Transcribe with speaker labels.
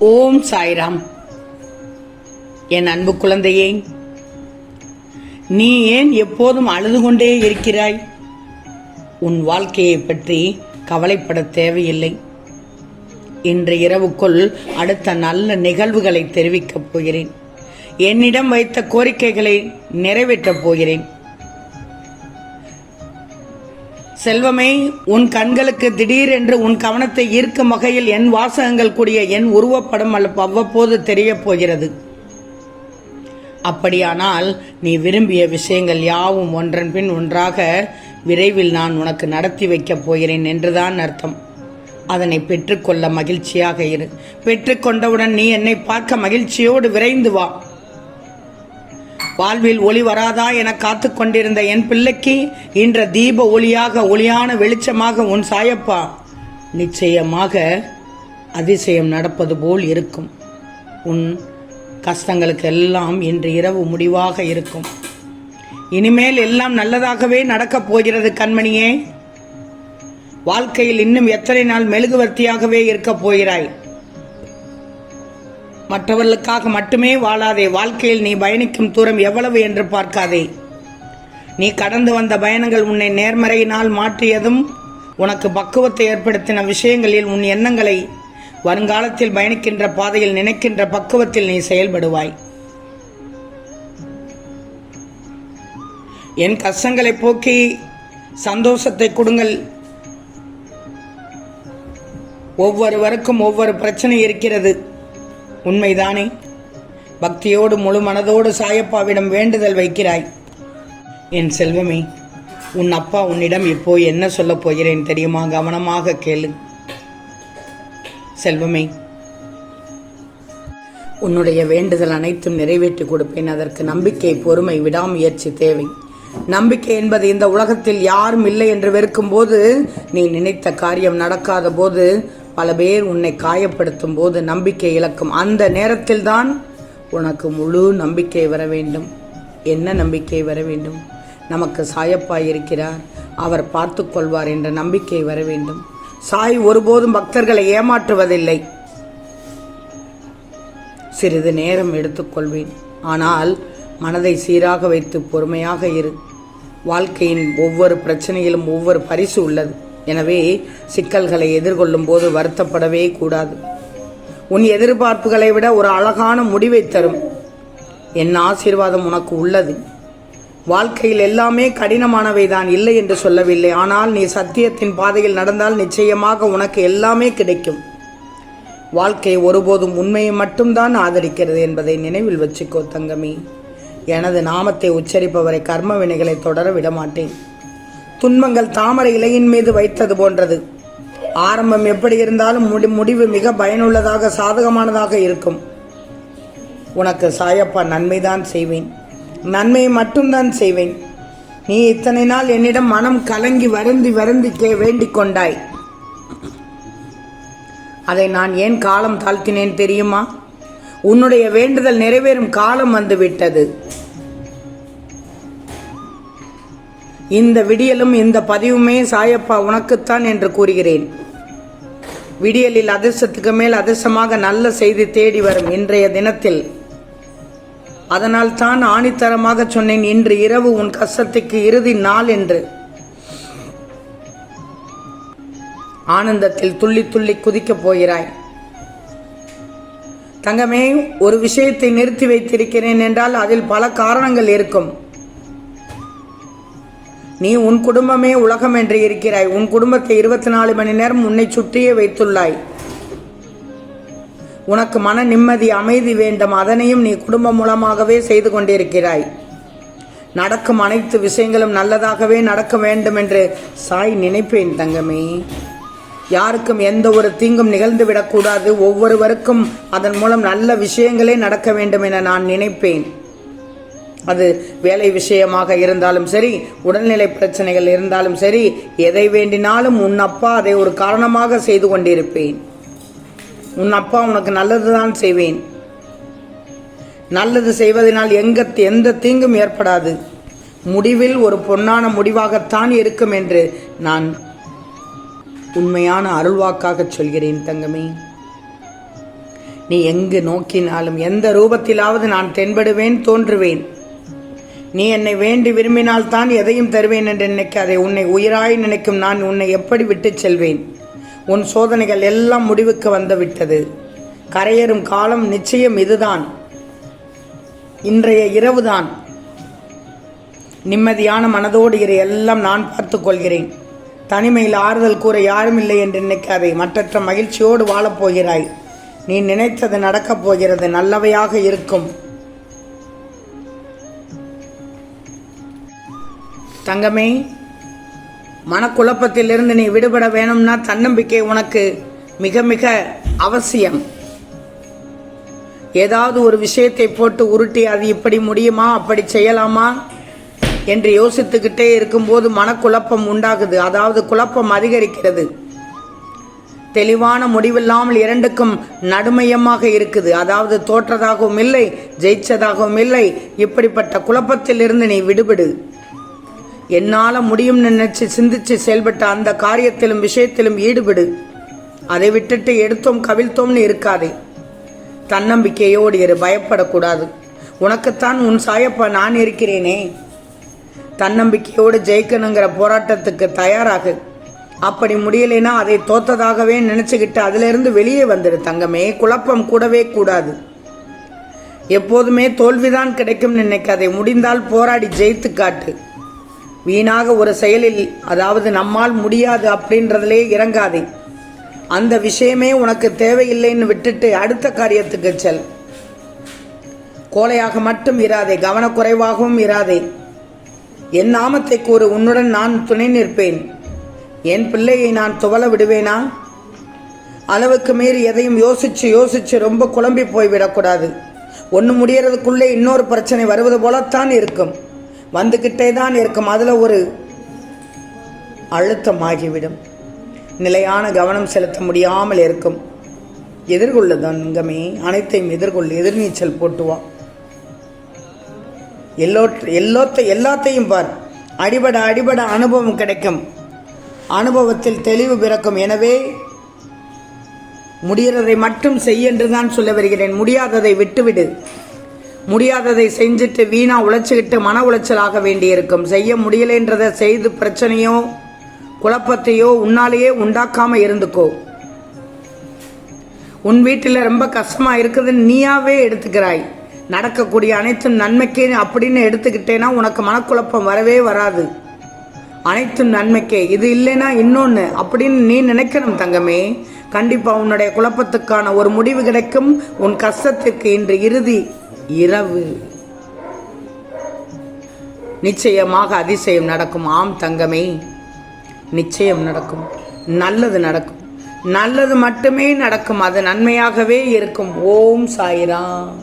Speaker 1: ஓம் சாய்ராம். என் அன்பு குழந்தையே, நீ ஏன் எப்போதும் அழுது கொண்டே இருக்கிறாய்? உன் வாழ்க்கையை பற்றி கவலைப்பட தேவையில்லை. இன்று இரவுக்குள் அடுத்த நல்ல நிகழ்வுகளை தெரிவிக்கப் போகிறேன். என்னிடம் வைத்த கோரிக்கைகளை நிறைவேற்றப் போகிறேன். செல்வமே, உன் கண்களுக்கு திடீரென்று உன் கவனத்தை ஈர்க்கும் வகையில் என் வாசகங்கள் கூடிய என் உருவப்படம் அவ்வப்போது தெரியப் போகிறது. அப்படியானால் நீ விரும்பிய விஷயங்கள் யாவும் ஒன்றன் பின் ஒன்றாக விரைவில் நான் உனக்கு நடத்தி வைக்கப் போகிறேன் என்றுதான் அர்த்தம். அதனை பெற்றுக்கொள்ள மகிழ்ச்சியாக இரு. பெற்றுக்கொண்டவுடன் நீ என்னை பார்க்க மகிழ்ச்சியோடு விரைந்து வா. வாழ்வில் ஒளி வராதா என காத்து கொண்டிருந்த என் பிள்ளைக்கு இன்ற தீப ஒளியாக, ஒளியான வெளிச்சமாக உன் சாயப்பா நிச்சயமாக அதிசயம் நடப்பது போல் இருக்கும். உன் கஷ்டங்களுக்கு எல்லாம் இன்று இரவு முடிவாக இருக்கும். இனிமேல் எல்லாம் நல்லதாகவே நடக்கப் போகிறது கண்மணியே. வாழ்க்கையில் இன்னும் எத்தனை நாள் மெழுகுவர்த்தியாகவே இருக்கப் போகிறாய்? மற்றவர்களுக்காக மட்டுமே வாழாதே. வாழ்க்கையில் நீ பயணிக்கும் தூரம் எவ்வளவு என்று பார்க்காதே. நீ கடந்து வந்த பயணங்கள் உன்னை நேர்மறையினால் மாற்றியதும், உனக்கு பக்குவத்தை ஏற்படுத்தின விஷயங்களில் உன் எண்ணங்களை வருங்காலத்தில் பயணிக்கின்ற பாதையில் நினைக்கின்ற பக்குவத்தில் நீ செயல்படுவாய். என் கஷ்டங்களை போக்கி சந்தோஷத்தை கொடுங்கள். ஒவ்வொருவருக்கும் ஒவ்வொரு பிரச்சனை இருக்கிறது, உண்மைதானே? பக்தியோடு முழு மனதோடு சாயப்பாவிடம் வேண்டுதல் வைக்கிறாய். என் செல்வமே, உன் அப்பா உன்னிடம் இப்போ என்ன சொல்லப் போகிறேன் தெரியுமா? கவனமாக கேளு. செல்வமே, உன்னுடைய வேண்டுதல் அனைத்தும் நிறைவேற்றி கொடுப்பேன். அதற்கு நம்பிக்கை, பொறுமை, விடாமுயற்சி தேவை. நம்பிக்கை என்பது இந்த உலகத்தில் யாரும் இல்லை என்று வெறுக்கும் போது, நீ நினைத்த காரியம் நடக்காத போது, பல பேர் உன்னை காயப்படுத்தும் போது நம்பிக்கை இழக்கும். அந்த நேரத்தில் தான் உனக்கு முழு நம்பிக்கை வர வேண்டும். என்ன நம்பிக்கை வர வேண்டும்? நமக்கு சாயப்பா இருக்கிறார், அவர் பார்த்து கொள்வார் என்ற நம்பிக்கை வர வேண்டும். சாய் ஒருபோதும் பக்தர்களை ஏமாற்றுவதில்லை. சிறிது நேரம் எடுத்துக்கொள்வேன், ஆனால் மனதை சீராக வைத்து பொறுமையாக இரு. வாழ்க்கையின் ஒவ்வொரு பிரச்சனையிலும் ஒவ்வொரு பரிசு உள்ளது. எனவே சிக்கல்களை எதிர்கொள்ளும் போது வருத்தப்படவே கூடாது. உன் எதிர்பார்ப்புகளை விட ஒரு அழகான முடிவை தரும் என் ஆசீர்வாதம் உனக்கு உள்ளது. வாழ்க்கையில் எல்லாமே கடினமானவை தான், இல்லை என்று சொல்லவில்லை. ஆனால் நீ சத்தியத்தின் பாதையில் நடந்தால் நிச்சயமாக உனக்கு எல்லாமே கிடைக்கும். வாழ்க்கை ஒருபோதும் உண்மையை மட்டும்தான் ஆதரிக்கிறது என்பதை நினைவில் வச்சுக்கோ தங்கமே. எனது நாமத்தை உச்சரிப்பவரை கர்ம வினைகளை தொடர விடமாட்டேன். துன்பங்கள் தாமரை இலையின் மீது வைத்தது போன்றது. ஆரம்பம் எப்படி இருந்தாலும் முடிவு மிக பயனுள்ளதாக, சாதகமானதாக இருக்கும். உனக்கு சாயப்பா நன்மைதான் செய்வேன், நன்மையை மட்டும்தான் செய்வேன். நீ இத்தனை நாள் என்னிடம் மனம் கலங்கி வருந்தி வேண்டிக் கொண்டாய். அதை நான் ஏன் காலம் தாழ்த்தினேன் தெரியுமா? உன்னுடைய வேண்டுதல் நிறைவேறும் காலம் வந்துவிட்டது. இந்த விடியலும் இந்த பதிவுமே சாயப்பா உனக்குத்தான் என்று கூறுகிறேன். விடியலில் அதிர்ஷ்டத்துக்கு மேல் அதிர்ஷ்டமாக நல்ல செய்தி தேடி வரும் இன்றைய தினத்தில். அதனால் தான் ஆணித்தரமாக சொன்னேன், இன்று இரவு உன் கஷ்டத்துக்கு இறுதி நாள் என்று. ஆனந்தத்தில் துள்ளி துள்ளி குதிக்கப் போகிறாய் தங்கமே. ஒரு விஷயத்தை நிறுத்தி வைத்திருக்கிறேன் என்றால் அதில் பல காரணங்கள் இருக்கும். நீ உன் குடும்பமே உலகம் என்று இருக்கிறாய். உன் குடும்பத்தை 24 மணி நேரம் உன்னை சுற்றியே வைத்துள்ளாய். உனக்கு மன நிம்மதி, அமைதி வேண்டும். அதனையும் நீ குடும்பம் மூலமாகவே செய்து கொண்டிருக்கிறாய். நடக்கும் அனைத்து விஷயங்களும் நல்லதாகவே நடக்க வேண்டும் என்று சாய் நினைப்பேன் தங்கமே. யாருக்கும் எந்த ஒரு தீங்கும் நிகழ்ந்து விடக்கூடாது. ஒவ்வொருவருக்கும் அதன் மூலம் நல்ல விஷயங்களே நடக்க வேண்டும் என நான் நினைப்பேன். அது வேலை விஷயமாக இருந்தாலும் சரி, உடல்நிலை பிரச்சனைகள் இருந்தாலும் சரி, எதை வேண்டினாலும் உன் அப்பா அதை ஒரு காரணமாக செய்து கொண்டிருப்பேன். உன் அப்பா உனக்கு நல்லதுதான் செய்வேன். நல்லது செய்வதனால் எந்த தீங்கும் ஏற்படாது. முடிவில் ஒரு பொன்னான முடிவாகத்தான் இருக்கும் என்று நான் உண்மையான அருள்வாக்காக சொல்கிறேன் தங்கமே. நீ எங்கு நோக்கினாலும் எந்த ரூபத்திலாவது நான் தென்படுவேன், தோன்றுவேன். நீ என்னை வேண்டி விரும்பினால் தான் எதையும் தருவேன் என்று நினைக்காதே. உன்னை உயிராய் நினைக்கும் நான் உன்னை எப்படி விட்டு செல்வேன்? உன் சோதனைகள் எல்லாம் முடிவுக்கு வந்துவிட்டது. கரையேறும் காலம் நிச்சயம் இதுதான், இன்றைய இரவுதான். நிம்மதியான மனதோடு இரு, எல்லாம் நான் பார்த்து கொள்கிறேன். தனிமையில் ஆறுதல் கூற யாரும் இல்லை என்று நினைக்காதே. மற்றற்ற மகிழ்ச்சியோடு வாழப்போகிறாய். நீ நினைத்தது நடக்கப் போகிறது, நல்லவையாக இருக்கும். தங்கமே, மனக்குழப்பத்திலிருந்து நீ விடுபட வேணும்னா தன்னம்பிக்கை உனக்கு மிக மிக அவசியம். ஏதாவது ஒரு விஷயத்தை போட்டு உருட்டி அது இப்படி முடியுமா, அப்படி செய்யலாமா என்று யோசித்துக்கிட்டே இருக்கும்போது மனக்குழப்பம் உண்டாகுது. அதாவது குழப்பம் அதிகரிக்கிறது. தெளிவான முடிவில்லாமல் இரண்டுக்கும் நடுமையமாக இருக்குது. அதாவது தோற்றதாகவும் இல்லை, ஜெயிச்சதாகவும் இல்லை. இப்படிப்பட்ட குழப்பத்திலிருந்து நீ விடுபடு. என்னால் முடியும் நினைச்சு சிந்திச்சு செயல்பட்ட அந்த காரியத்திலும் விஷயத்திலும் ஈடுபடு. அதை விட்டுட்டு எடுத்தோம் கவிழ்த்தோம்னு இருக்காதே. தன்னம்பிக்கையோடு இரு, பயப்படக்கூடாது. உனக்குத்தான் உன் சாயப்பா நான் இருக்கிறேனே. தன்னம்பிக்கையோடு ஜெயிக்கணுங்கிற போராட்டத்துக்கு தயாராகு. அப்படி முடியலைன்னா அதை தோத்ததாகவே நினைச்சுக்கிட்டு அதிலிருந்து வெளியே வந்துடு தங்கமே. குழப்பம் கூடவே கூடாது. எப்போதுமே தோல்விதான் கிடைக்கும் நினைக்காதே. முடிந்தால் போராடி ஜெயித்து காட்டு. வீணாக ஒரு செயலில், அதாவது நம்மால் முடியாது அப்படின்றதுலே இறங்காதே. அந்த விஷயமே உனக்கு தேவையில்லைன்னு விட்டுட்டு அடுத்த காரியத்துக்கு செல். கோழையாக மட்டும் இராதே, கவனக்குறைவாகவும் இராதே. என் நாமத்தை கூறு, உன்னுடன் நான் துணை நிற்பேன். என் பிள்ளையை நான் துவள விடுவேனா? அளவுக்கு மீறி எதையும் யோசிச்சு ரொம்ப குழம்பி போய்விடக்கூடாது. ஒன்று முடியறதுக்குள்ளே இன்னொரு பிரச்சனை வருவது போலத்தான் இருக்கும், வந்துக்கிட்டே தான் இருக்கும். அதில் ஒரு அழுத்தமாகிவிடும். நிலையான கவனம் செலுத்த முடியாமல் இருக்கும். எதிர்கொள்ள தங்கமே, அனைத்தையும் எதிர்கொள்ள. எதிர்நீச்சல் போட்டுவா. எல்லாத்தையும் பார். அடிபட அனுபவம் கிடைக்கும். அனுபவத்தில் தெளிவு பிறக்கும். எனவே முடிகிறதை மட்டும் செய் என்று தான் சொல்ல வருகிறேன். முடியாததை விட்டுவிடு. முடியாததை செஞ்சுட்டு வீணா உழைச்சிக்கிட்டு மன உளைச்சலாக வேண்டியிருக்கும். செய்ய முடியலைன்றதை செய்து பிரச்சனையோ குழப்பத்தையோ உன்னாலேயே உண்டாக்காம இருந்துக்கோ. உன் வீட்டில் ரொம்ப கஷ்டமா இருக்குதுன்னு நீயாவே எடுத்துக்கிறாய். நடக்கக்கூடிய அனைத்தும் நன்மைக்கே அப்படின்னு எடுத்துக்கிட்டேன்னா உனக்கு மனக்குழப்பம் வரவே வராது. அனைத்தும் நன்மைக்கே, இது இல்லைன்னா இன்னொன்று அப்படின்னு நீ நினைக்கணும் தங்கமே. கண்டிப்பாக உன்னுடைய குழப்பத்துக்கான ஒரு முடிவு கிடைக்கும். உன் கஷ்டத்திற்கு இன்று இறுதி இரவு. நிச்சயமாக அதிசயம் நடக்கும். ஆம் தங்கமே, நிச்சயம் நடக்கும். நல்லது நடக்கும். நல்லது மட்டுமே நடக்கும். அது நன்மையாகவே இருக்கும். ஓம் சாய்ராம்.